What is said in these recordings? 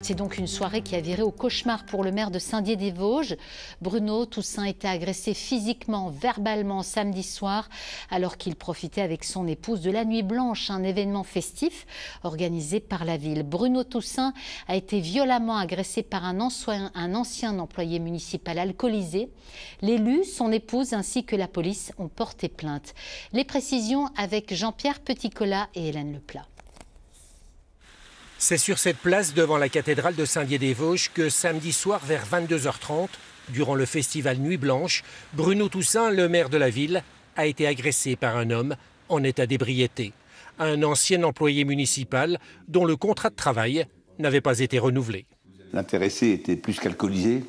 C'est donc une soirée qui a viré au cauchemar pour le maire de Saint-Dié-des-Vosges. Bruno Toussaint était agressé physiquement, verbalement samedi soir alors qu'il profitait avec son épouse de la Nuit Blanche, un événement festif organisé par la ville. Bruno Toussaint a été violemment agressé par un ancien employé municipal alcoolisé. L'élu, son épouse ainsi que la police ont porté plainte. Les précisions avec Jean-Pierre Petitcola et Hélène Leplat. C'est sur cette place devant la cathédrale de Saint-Dié-des-Vosges que samedi soir vers 22h30, durant le festival Nuit Blanche, Bruno Toussaint, le maire de la ville, a été agressé par un homme en état d'ébriété. Un ancien employé municipal dont le contrat de travail n'avait pas été renouvelé. L'intéressé était plus qu'alcoolisé,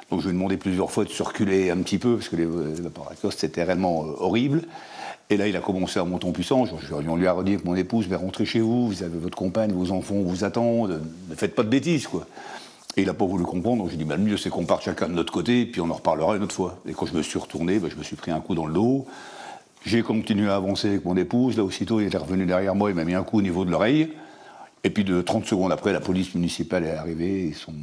donc je lui ai demandé plusieurs fois de circuler un petit peu parce que l'évaporateur c'était réellement horrible. Et là, il a commencé à monter en puissance. On lui a redit que mon épouse va rentrer chez vous, vous avez votre compagne, vos enfants vous attendent, ne faites pas de bêtises, quoi. Et il n'a pas voulu comprendre, donc j'ai dit, le mieux c'est qu'on parte chacun de notre côté, puis on en reparlera une autre fois. Et quand je me suis retourné, je me suis pris un coup dans le dos. J'ai continué à avancer avec mon épouse. Là, aussitôt, il était revenu derrière moi, il m'a mis un coup au niveau de l'oreille. Et puis de 30 secondes après, la police municipale est arrivée. Ils sont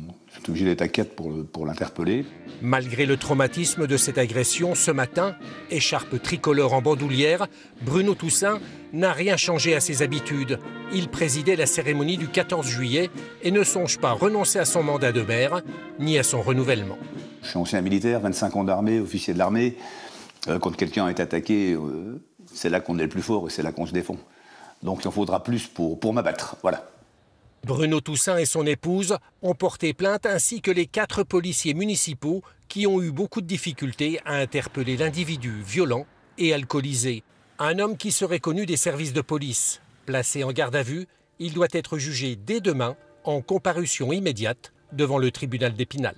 obligés d'être à 4 pour l'interpeller. Malgré le traumatisme de cette agression, ce matin, écharpe tricolore en bandoulière, Bruno Toussaint n'a rien changé à ses habitudes. Il présidait la cérémonie du 14 juillet et ne songe pas renoncer à son mandat de maire, ni à son renouvellement. Je suis ancien militaire, 25 ans d'armée, officier de l'armée. Quand quelqu'un est attaqué, c'est là qu'on est le plus fort et c'est là qu'on se défend. Donc il en faudra plus pour m'abattre, voilà. Bruno Toussaint et son épouse ont porté plainte ainsi que les 4 policiers municipaux qui ont eu beaucoup de difficultés à interpeller l'individu violent et alcoolisé. Un homme qui serait connu des services de police. Placé en garde à vue, il doit être jugé dès demain en comparution immédiate devant le tribunal d'Épinal.